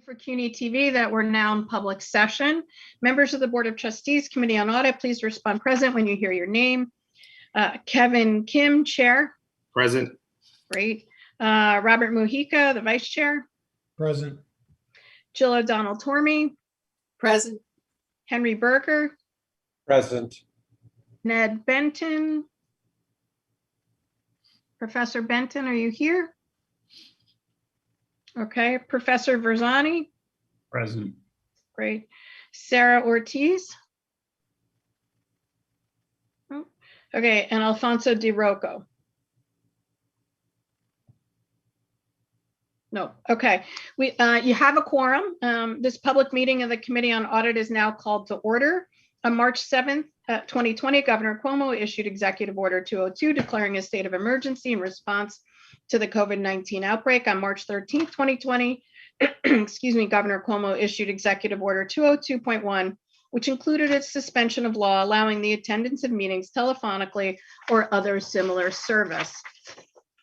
For CUNY TV that we're now in public session. Members of the Board of Trustees, Committee on Audit, please respond present when you hear your name. Kevin Kim, Chair. Present. Great. Robert Mujica, the Vice Chair. Present. Jill O'Donnell Tormey. Present. Henry Berger. Present. Ned Benton. Professor Benton, are you here? Okay. Professor Verzani. Present. Great. Sarah Ortiz. Oh, okay, and Alfonso Di Rocco. No, okay. You have a quorum. This public meeting of the Committee on Audit is now called to order. On March 7th, 2020, Governor Cuomo issued Executive Order 202 declaring a state of emergency in response to the COVID-19 outbreak. On March 13th, 2020, excuse me, Governor Cuomo issued Executive Order 202.1, which included its suspension of law allowing the attendance of meetings telephonically or other similar service.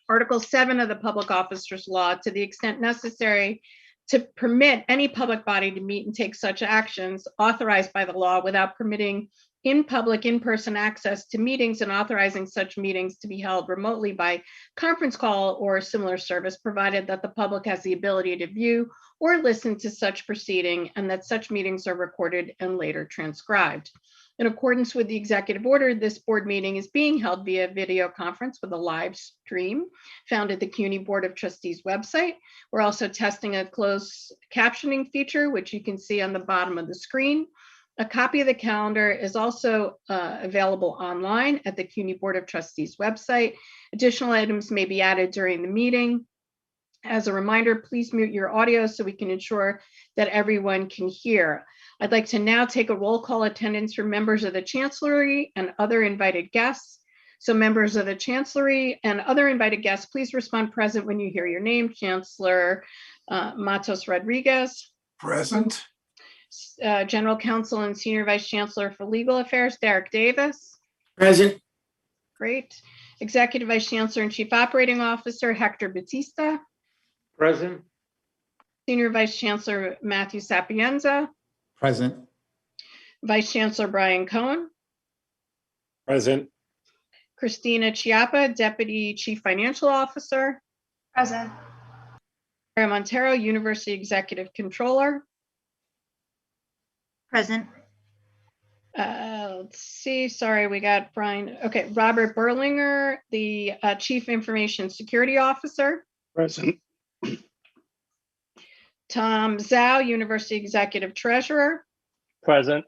Article 7 of the Public Officers Law, to the extent necessary to permit any public body to meet and take such actions authorized by the law without permitting in public, in-person access to meetings and authorizing such meetings to be held remotely by conference call or similar service, provided that the public has the ability to view or listen to such proceeding and that such meetings are recorded and later transcribed. In accordance with the executive order, this board meeting is being held via video conference with a live stream found at the CUNY Board of Trustees website. We're also testing a closed captioning feature, which you can see on the bottom of the screen. A copy of the calendar is also available online at the CUNY Board of Trustees website. Additional items may be added during the meeting. As a reminder, please mute your audio so we can ensure that everyone can hear. I'd like to now take a roll call attendance from members of the Chancellery and other invited guests. So members of the Chancellery and other invited guests, please respond present when you hear your name. Chancellor Matos Rodriguez. Present. General Counsel and Senior Vice Chancellor for Legal Affairs, Derek Davis. Present. Great. Executive Vice Chancellor and Chief Operating Officer, Hector Batista. Present. Senior Vice Chancellor Matthew Sapienza. Present. Vice Chancellor Brian Cohen. Present. Christina Chiappa, Deputy Chief Financial Officer. Present. Sarah Montero, University Executive Controller. Present. Let's see, sorry, we got Brian. Okay, Robert Berlinger, the Chief Information Security Officer. Present. Tom Zhao, University Executive Treasurer. Present.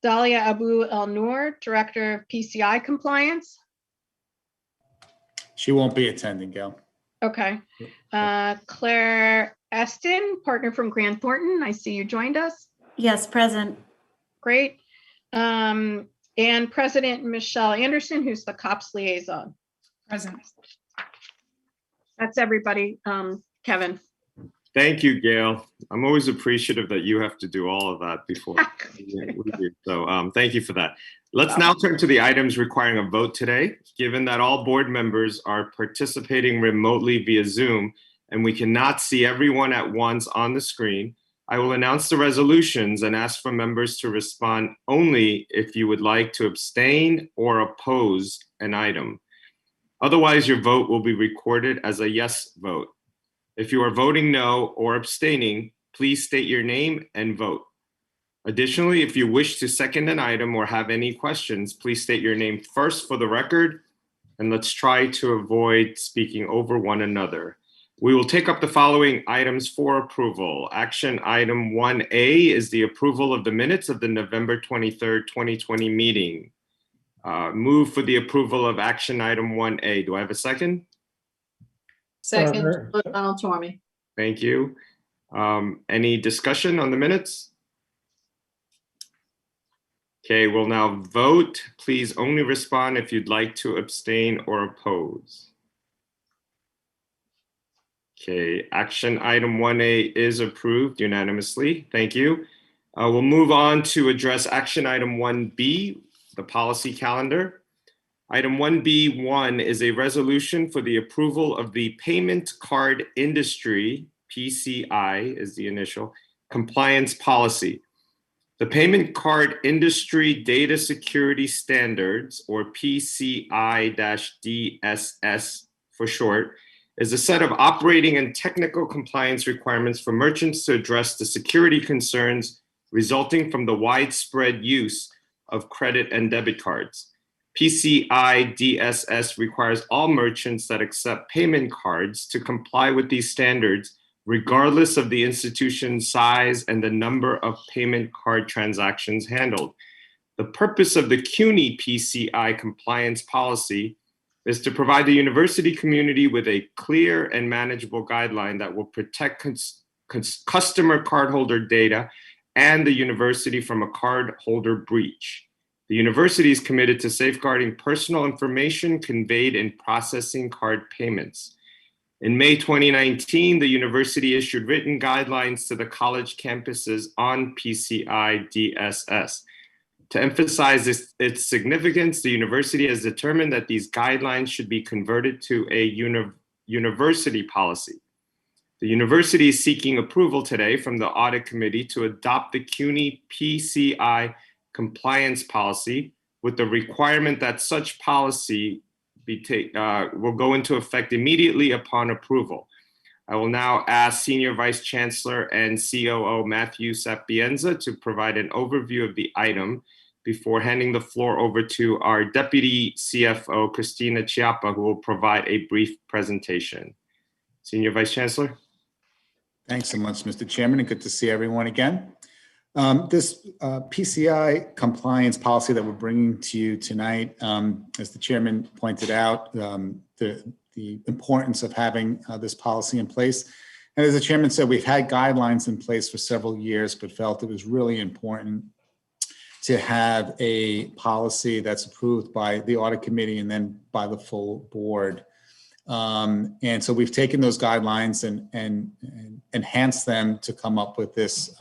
Dalia Abu El Noor, Director of PCI Compliance. She won't be attending, Gail. Okay. Claire Eston, partner from Grant Thornton. I see you joined us. Yes, present. Great. And President Michelle Anderson, who's the COPS liaison. Present. That's everybody. Kevin. Thank you, Gail. I'm always appreciative that you have to do all of that before we do. So thank you for that. Let's now turn to the items requiring a vote today. Given that all board members are participating remotely via Zoom and we cannot see everyone at once on the screen, I will announce the resolutions and ask for members to respond only if you would like to abstain or oppose an item. Otherwise, your vote will be recorded as a yes vote. If you are voting no or abstaining, please state your name and vote. Additionally, if you wish to second an item or have any questions, please state your name first for the record, and let's try to avoid speaking over one another. We will take up the following items for approval. Action item 1A is the approval of the minutes of the November 23rd, 2020 meeting. Move for the approval of action item 1A. Do I have a second? Second, O'Donnell Tormey. Thank you. Any discussion on the minutes? Okay, we'll now vote. Please only respond if you'd like to abstain or oppose. Okay, action item 1A is approved unanimously. Thank you. We'll move on to address action item 1B, the policy calendar. Item 1B1 is a resolution for the approval of the payment card industry PCI is the initial, compliance policy. The Payment Card Industry Data Security Standards, or PCI-DSS for short, is a set of operating and technical compliance requirements for merchants to address the security concerns resulting from the widespread use of credit and debit cards. PCI-DSS requires all merchants that accept payment cards to comply with these standards, regardless of the institution's size and the number of payment card transactions handled. The purpose of the CUNY PCI compliance policy is to provide the university community with a clear and manageable guideline that will protect customer cardholder data and the university from a cardholder breach. The university is committed to safeguarding personal information conveyed in processing card payments. In May 2019, the university issued written guidelines to the college campuses on PCI DSS. To emphasize its significance, the university has determined that these guidelines should be converted to a university policy. The university is seeking approval today from the audit committee to adopt the CUNY PCI compliance policy with the requirement that such policy will go into effect immediately upon approval. I will now ask Senior Vice Chancellor and COO Matthew Sapienza to provide an overview of the item before handing the floor over to our Deputy CFO, Christina Chiappa, who will provide a brief presentation. Senior Vice Chancellor. Thanks so much, Mr. Chairman, and good to see everyone again. This PCI compliance policy that we're bringing to you tonight, as the chairman pointed out, the importance of having this policy in place. And as the chairman said, we've had guidelines in place for several years, but felt it was really important to have a policy that's approved by the audit committee and then by the full board. And so we've taken those guidelines and enhanced them to come up with this,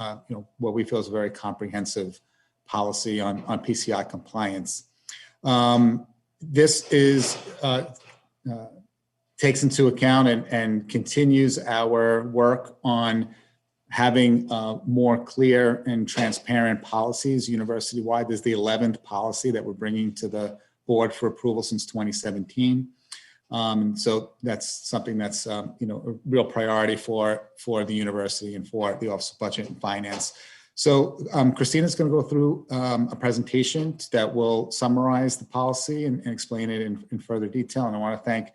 what we feel is a very comprehensive policy on PCI compliance. This is takes into account and continues our work on having more clear and transparent policies university-wide. This is the 11th policy that we're bringing to the board for approval since 2017. So that's something that's a real priority for the university and for the Office of Budget and Finance. So Christina's going to go through a presentation that will summarize the policy and explain it in further detail. And I want to thank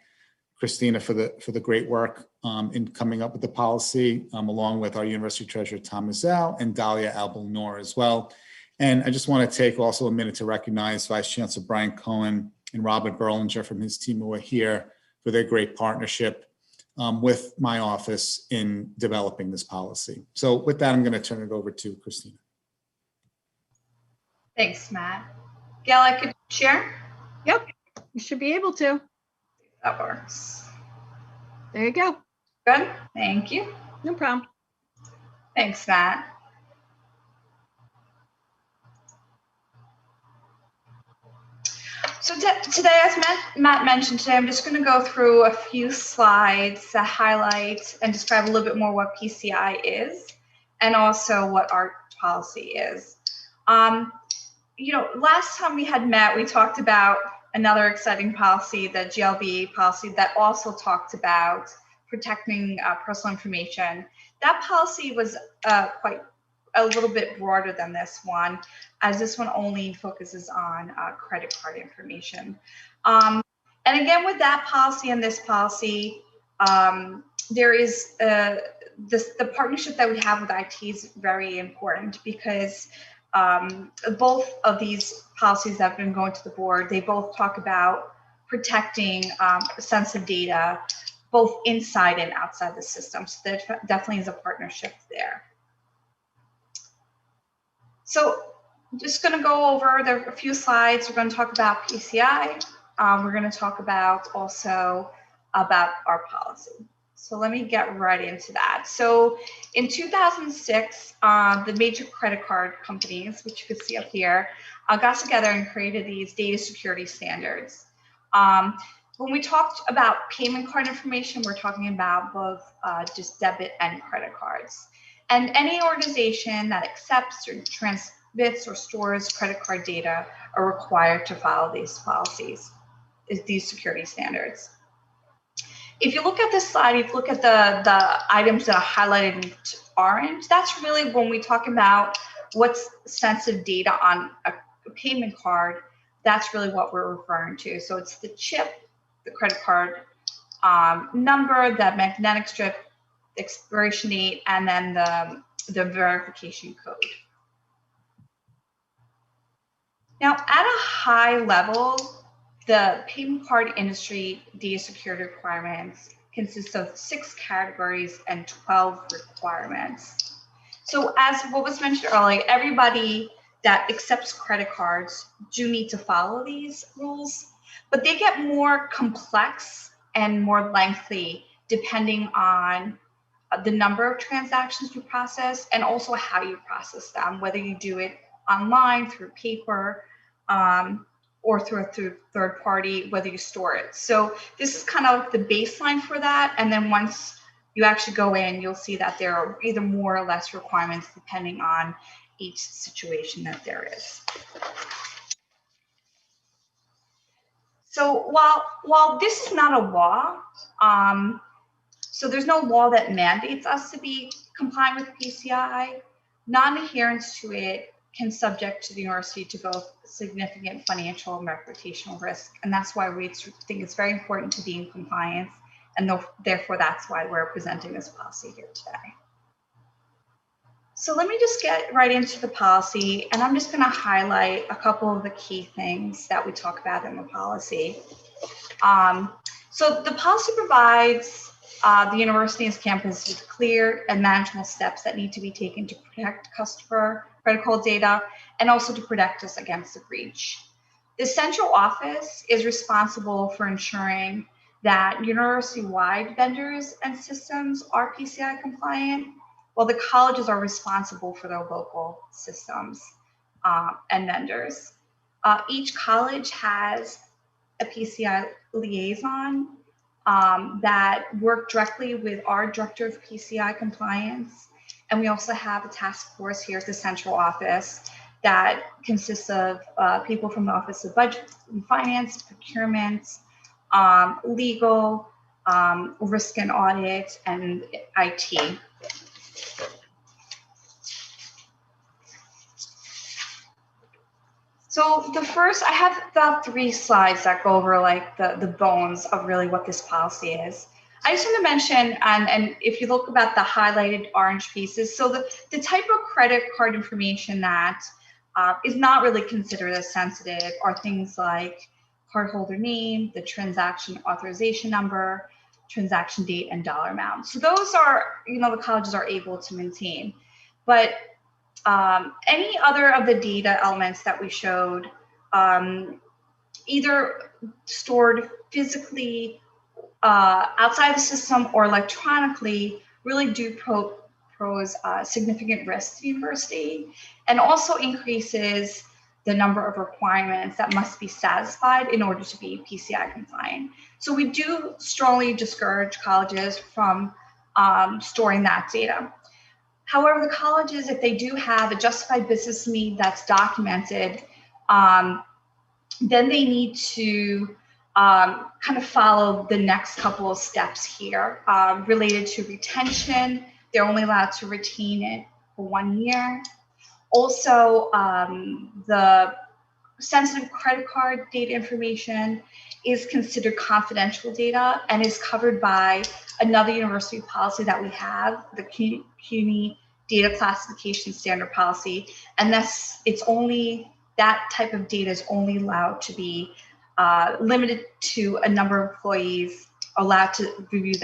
Christina for the great work in coming up with the policy, along with our University Treasurer Tom Mazzell and Dalia Albel-Noor as well. And I just want to take also a minute to recognize Vice Chancellor Brian Cohen and Robert Berlinger from his team who are here for their great partnership with my office in developing this policy. So with that, I'm going to turn it over to Christina. Thanks, Matt. Gail, I could share? Yep, you should be able to. That works. There you go. Good, thank you. No problem. Thanks, Matt. So today, as Matt mentioned today, I'm just going to go through a few slides to highlight and describe a little bit more what PCI is and also what our policy is. Last time we had met, we talked about another exciting policy, the GLB policy, that also talked about protecting personal information. That policy was quite a little bit broader than this one, as this one only focuses on credit card information. And again, with that policy and this policy, there is the partnership that we have with IT is very important because both of these policies that have been going to the board, they both talk about protecting sensitive data, both inside and outside the system. So there definitely is a partnership there. So I'm just going to go over a few slides. We're going to talk about PCI. We're going to talk about also about our policy. So let me get right into that. So in 2006, the major credit card companies, which you can see up here, got together and created these data security standards. When we talked about payment card information, we're talking about both just debit and credit cards. And any organization that accepts or transmits or stores credit card data are required to follow these policies, these security standards. If you look at this slide, if you look at the items that are highlighted in orange, that's really when we talk about what's sensitive data on a payment card, that's really what we're referring to. So it's the chip, the credit card number, the magnetic strip, expiration date, and then the verification code. Now, at a high level, the payment card industry data security requirements consist of 6 categories and 12 requirements. So as what was mentioned earlier, everybody that accepts credit cards do need to follow these rules, but they get more complex and more lengthy depending on the number of transactions you process and also how you process them, whether you do it online, through paper, or through a third party, whether you store it. So this is kind of the baseline for that. And then once you actually go in, you'll see that there are either more or less requirements depending on each situation that there is. So while this is not a law, so there's no law that mandates us to be compliant with PCI, non-adherence to it can subject to the university to both significant financial and reputational risk. And that's why we think it's very important to be in compliance. And therefore, that's why we're presenting this policy here today. So let me just get right into the policy. And I'm just going to highlight a couple of the key things that we talk about in the policy. So the policy provides the university's campus with clear and manageable steps that need to be taken to protect customer credit card data and also to protect us against a breach. The central office is responsible for ensuring that university-wide vendors and systems are PCI compliant, while the colleges are responsible for their local systems and vendors. Each college has a PCI liaison that work directly with our director of PCI compliance. And we also have a task force here at the central office that consists of people from the Office of Budget and Finance, procurement, legal, risk and audit, and IT. So the first, I have about 3 slides that go over like the bones of really what this policy is. I just want to mention, and if you look about the highlighted orange pieces, so the type of credit card information that is not really considered as sensitive are things like cardholder name, the transaction authorization number, transaction date, and dollar amount. So those are, the colleges are able to maintain. But any other of the data elements that we showed, either stored physically outside the system or electronically, really do pose significant risk to the university, and also increases the number of requirements that must be satisfied in order to be PCI compliant. So we do strongly discourage colleges from storing that data. However, the colleges, if they do have a justified business need that's documented, then they need to kind of follow the next couple of steps here related to retention. They're only allowed to retain it for 1 year. Also, the sensitive credit card data information is considered confidential data and is covered by another university policy that we have, the CUNY Data Classification Standard Policy. And it's only, that type of data is only allowed to be limited to a number of employees allowed to review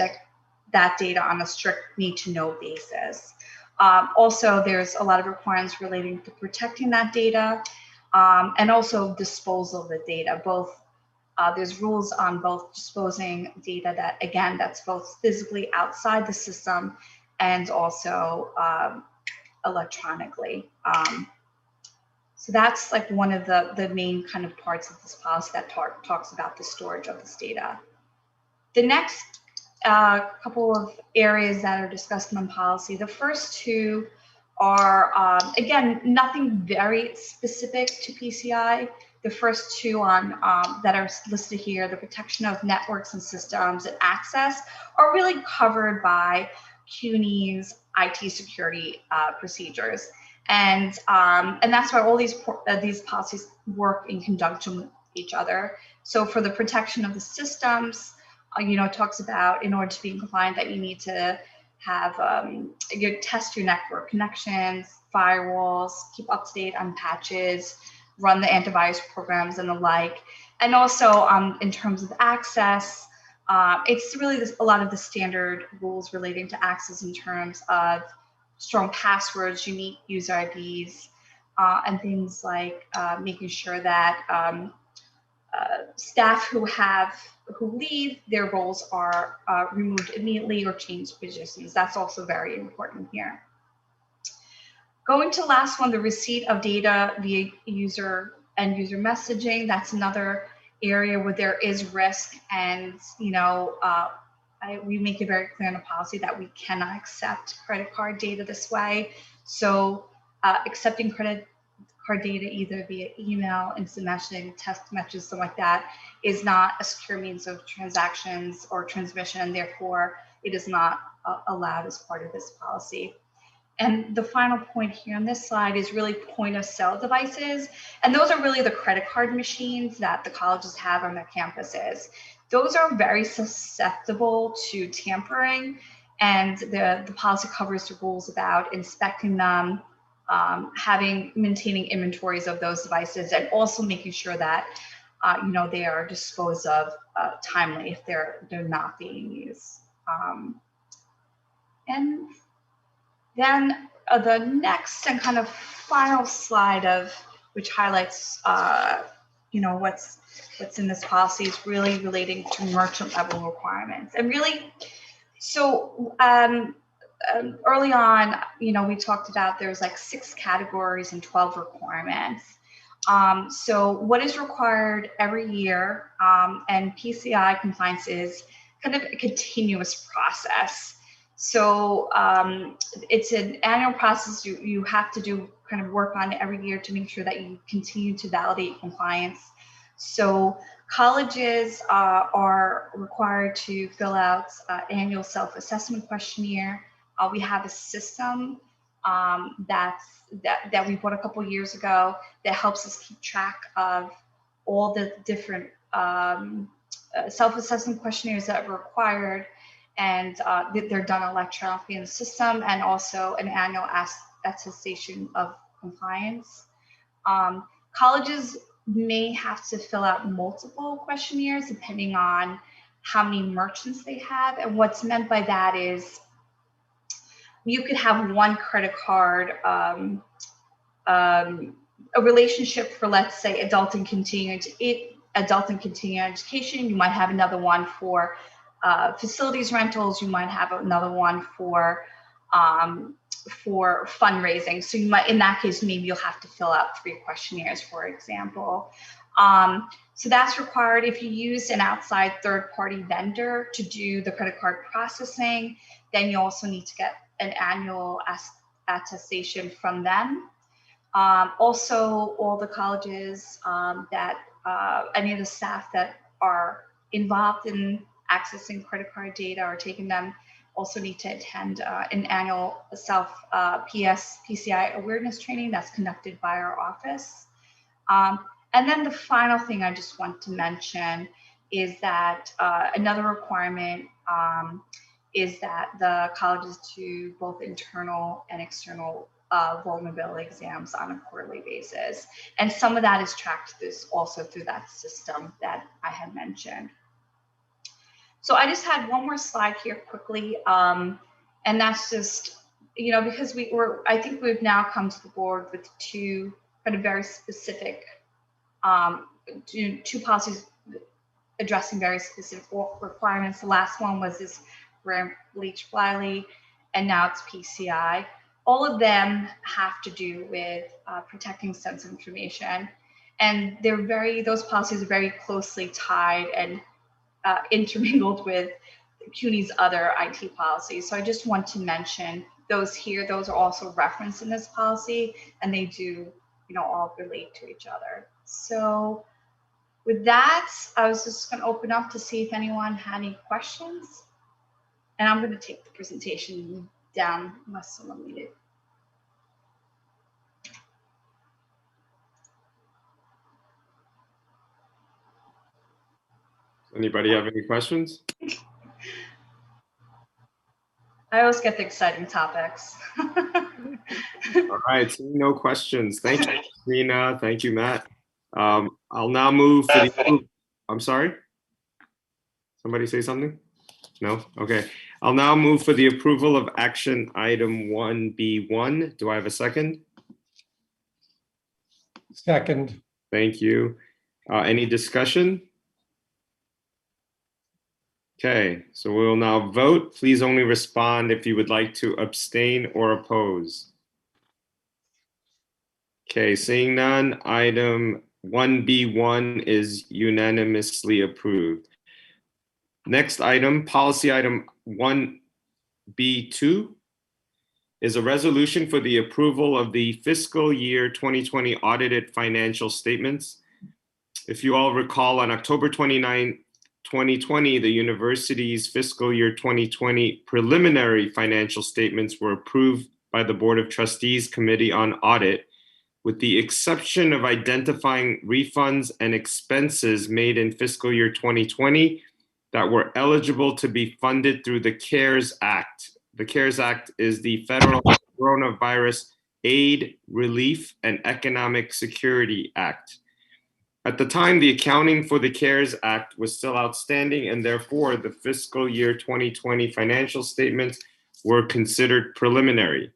that data on a strict need-to-know basis. Also, there's a lot of requirements relating to protecting that data and also disposal of the data. Both there's rules on both disposing data that's both physically outside the system and also electronically. So that's like one of the main kind of parts of this policy that talks about the storage of this data. The next couple of areas that are discussed in policy, the first two are, again, nothing very specific to PCI. The first two on that are listed here, the protection of networks and systems and access, are really covered by CUNY's IT security procedures. And that's why all these policies work in conjunction with each other. So for the protection of the systems, it talks about, in order to be compliant, that you need to have you test your network connections, firewalls, keep up to date on patches, run the antivirus programs and the like. And also in terms of access, it's really a lot of the standard rules relating to access in terms of strong passwords, unique user IDs, and things like making sure that staff who leave, their roles are removed immediately or changed positions. That's also very important here. Going to the last one, the receipt of data via user messaging. That's another area where there is risk, and we make it very clear in the policy that we cannot accept credit card data this way. So accepting credit card data either via email, instant messaging, text messages, something like that, is not a secure means of transactions or transmission, and therefore it is not allowed as part of this policy. And the final point here on this slide is really point of sale devices. And those are really the credit card machines that the colleges have on their campuses. Those are very susceptible to tampering, and the policy covers the rules about inspecting them, maintaining inventories of those devices, and also making sure that they are disposed of timely if they're not being used. And then the next and kind of final slide which highlights what's in this policy is really relating to merchant level requirements. And really, so early on, we talked about there's like 6 categories and 12 requirements. So what is required every year, and PCI compliance is kind of a continuous process. So it's an annual process you have to do kind of work on every year to make sure that you continue to validate compliance. So colleges are required to fill out annual self-assessment questionnaire. We have a system that we bought a couple years ago that helps us keep track of all the different self-assessment questionnaires that are required, and they're done electronically in the system, and also an annual attestation of compliance. Colleges may have to fill out multiple questionnaires depending on how many merchants they have, and what's meant by that is you could have one credit card, a relationship for, let's say, adult and continuing education. You might have another one for facilities rentals. You might have another one for fundraising. So you might, in that case, maybe you'll have to fill out 3 questionnaires, for example. So that's required. If you use an outside third-party vendor to do the credit card processing, then you also need to get an annual attestation from them. Also, all the colleges any of the staff that are involved in accessing credit card data or taking them also need to attend an annual PCI awareness training that's conducted by our office. And then the final thing I just want to mention is that another requirement is that the colleges do both internal and external vulnerability exams on a quarterly basis. And some of that is tracked also through that system that I had mentioned. So I just had one more slide here quickly. And that's just, because I think we've now come to the board with 2 kind of very specific, 2 policies addressing very specific requirements. The last one was this Graham Leach Bliley, and now it's PCI. all of them have to do with protecting sensitive information. And those policies are very closely tied and intermingled with CUNY's other IT policies. So I just want to mention those here. Those are also referenced in this policy, and they do, all relate to each other. So with that, I was just going to open up to see if anyone had any questions. And I'm going to take the presentation down unless someone needs it. Anybody have any questions? I always get the exciting topics. All right, seeing no questions. Thank you, Christina. Thank you, Matt. I'll now move for the, I'm sorry? Somebody say something? No? Okay. I'll now move for the approval of action item 1B1. Do I have a second? Second. Thank you. Any discussion? Okay, so we'll now vote. Please only respond if you would like to abstain or oppose. Okay, seeing none, item 1B1 is unanimously approved. Next item, policy item 1B2, is a resolution for the approval of the fiscal year 2020 audited financial statements. If you all recall, on October 29, 2020, the university's fiscal year 2020 preliminary financial statements were approved by the Board of Trustees Committee on Audit, with the exception of identifying refunds and expenses made in fiscal year 2020 that were eligible to be funded through the CARES Act. The CARES Act is the Federal Coronavirus Aid, Relief, and Economic Security Act. At the time, the accounting for the CARES Act was still outstanding, and therefore the fiscal year 2020 financial statements were considered preliminary.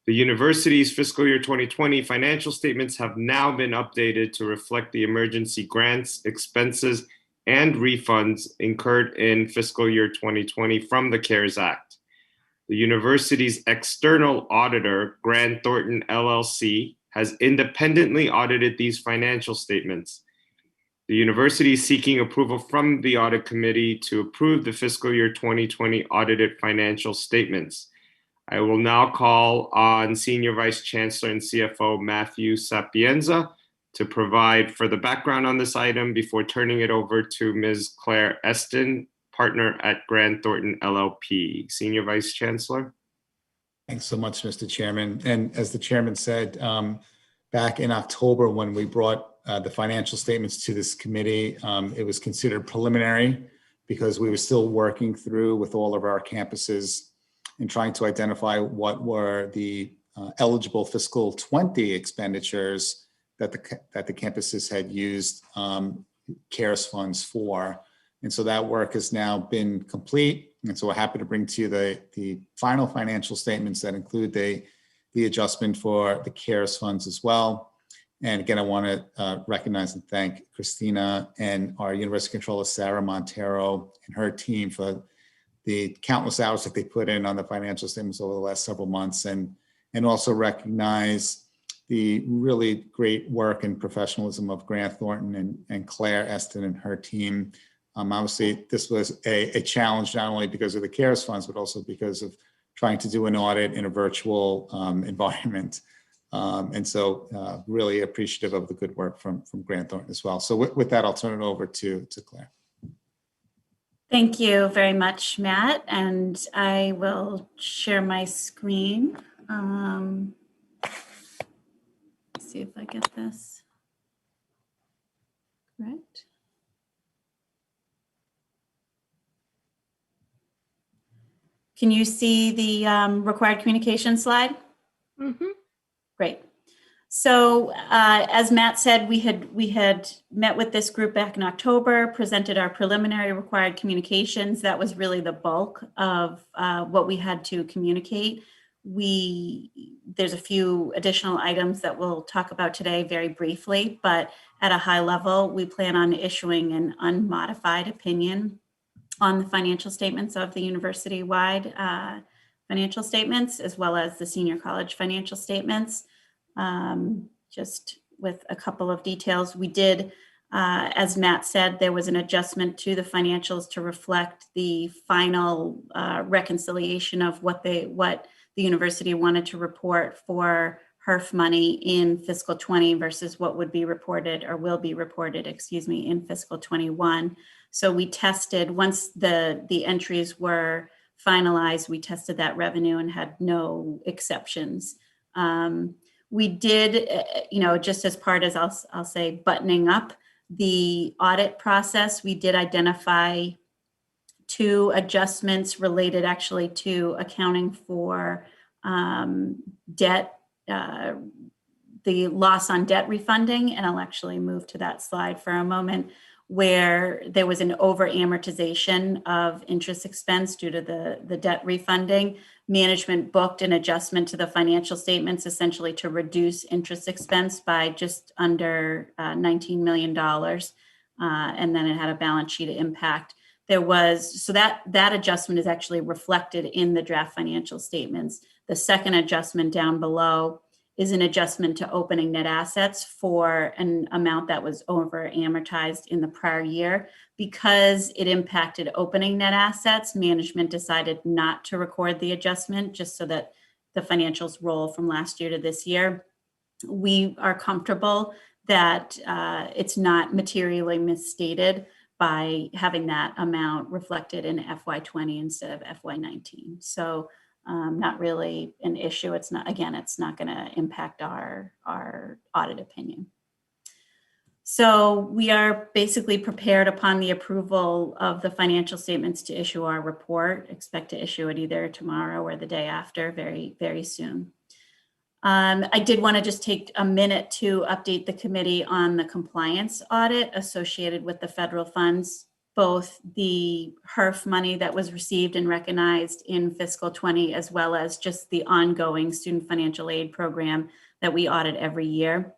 The university's fiscal year 2020 financial statements have now been updated to reflect the emergency grants, expenses, and refunds incurred in fiscal year 2020 from the CARES Act. The university's external auditor, Grant Thornton LLC, has independently audited these financial statements. The university is seeking approval from the audit committee to approve the fiscal year 2020 audited financial statements. I will now call on Senior Vice Chancellor and CFO Matthew Sapienza to provide further background on this item before turning it over to Ms. Claire Eston, partner at Grant Thornton LLP. Senior Vice Chancellor. Thanks so much, Mr. Chairman. And as the chairman said, back in October, when we brought the financial statements to this committee, it was considered preliminary because we were still working through with all of our campuses and trying to identify what were the eligible fiscal 20 expenditures that the campuses had used CARES funds for. And so that work has now been complete. And so we're happy to bring to you the final financial statements that include the adjustment for the CARES funds as well. And again, I want to recognize and thank Christina and our University Controller, Sarah Montero, and her team for the countless hours that they put in on the financial statements over the last several months, and also recognize the really great work and professionalism of Grant Thornton and Claire Eston and her team. Obviously, this was a challenge, not only because of the CARES funds, but also because of trying to do an audit in a virtual environment. And so really appreciative of the good work from Grant Thornton as well. So with that, I'll turn it over to Claire. Thank you very much, Matt. And I will share my screen. Let's see if I get this correct. Can you see the required communication slide? Mm-hmm. Great. So as Matt said, we had met with this group back in October, presented our preliminary required communications. That was really the bulk of what we had to communicate. There's a few additional items that we'll talk about today very briefly, but at a high level, we plan on issuing an unmodified opinion on the financial statements of the university-wide financial statements, as well as the senior college financial statements. Just with a couple of details, we did, as Matt said, there was an adjustment to the financials to reflect the final reconciliation of what the university wanted to report for HERF money in fiscal 20 versus what would be reported or will be reported, in fiscal 21. So we tested, once the entries were finalized, we tested that revenue and had no exceptions. We did, just as part as I'll say, buttoning up the audit process, we did identify 2 adjustments related actually to accounting for debt, the loss on debt refunding. And I'll actually move to that slide for a moment, where there was an over amortization of interest expense due to the debt refunding. Management booked an adjustment to the financial statements essentially to reduce interest expense by just under $19 million. And then it had a balance sheet impact. So that adjustment is actually reflected in the draft financial statements. The second adjustment down below is an adjustment to opening net assets for an amount that was over amortized in the prior year. Because it impacted opening net assets, management decided not to record the adjustment just so that the financials roll from last year to this year. We are comfortable that it's not materially misstated by having that amount reflected in FY20 instead of FY19. So not really an issue. It's not going to impact our audit opinion. So we are basically prepared upon the approval of the financial statements to issue our report. Expect to issue it either tomorrow or the day after, very, very soon. I did want to just take a minute to update the committee on the compliance audit associated with the federal funds, both the HERF money that was received and recognized in fiscal 20, as well as just the ongoing student financial aid program that we audit every year.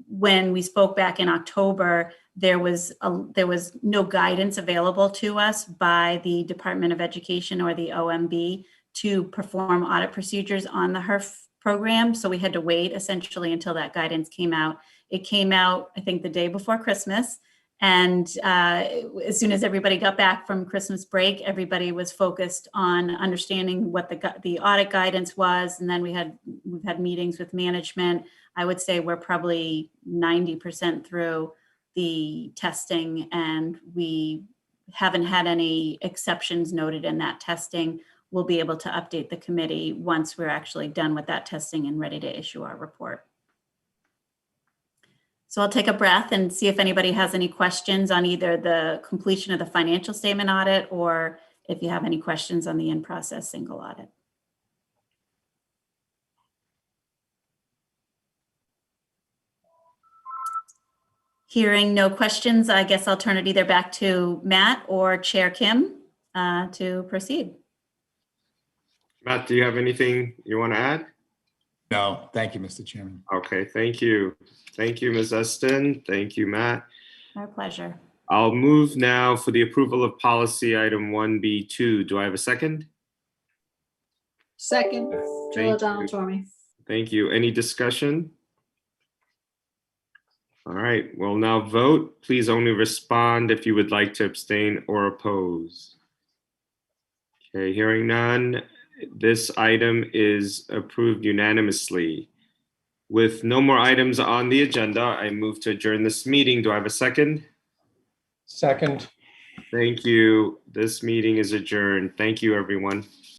When we spoke back in October, there was no guidance available to us by the Department of Education or the OMB to perform audit procedures on the HERF program. So we had to wait essentially until that guidance came out. It came out, I think, the day before Christmas. And as soon as everybody got back from Christmas break, everybody was focused on understanding what the audit guidance was. And then we've had meetings with management. I would say we're probably 90% through the testing, and we haven't had any exceptions noted in that testing. We'll be able to update the committee once we're actually done with that testing and ready to issue our report. So I'll take a breath and see if anybody has any questions on either the completion of the financial statement audit, or if you have any questions on the in-process single audit. Hearing no questions, I guess I'll turn it either back to Matt or Chair Kim to proceed. Matt, do you have anything you want to add? No, thank you, Mr. Chairman. Okay, thank you. Thank you, Ms. Eston. Thank you, Matt. Our pleasure. I'll move now for the approval of policy item 1B2. Do I have a second? Second, Thank Jill you. O'Donnell Torme. Thank you. Any discussion? All right, we'll now vote. Please only respond if you would like to abstain or oppose. Okay, hearing none, this item is approved unanimously. With no more items on the agenda, I move to adjourn this meeting. Do I have a second? Second. Thank you. This meeting is adjourned. Thank you, everyone.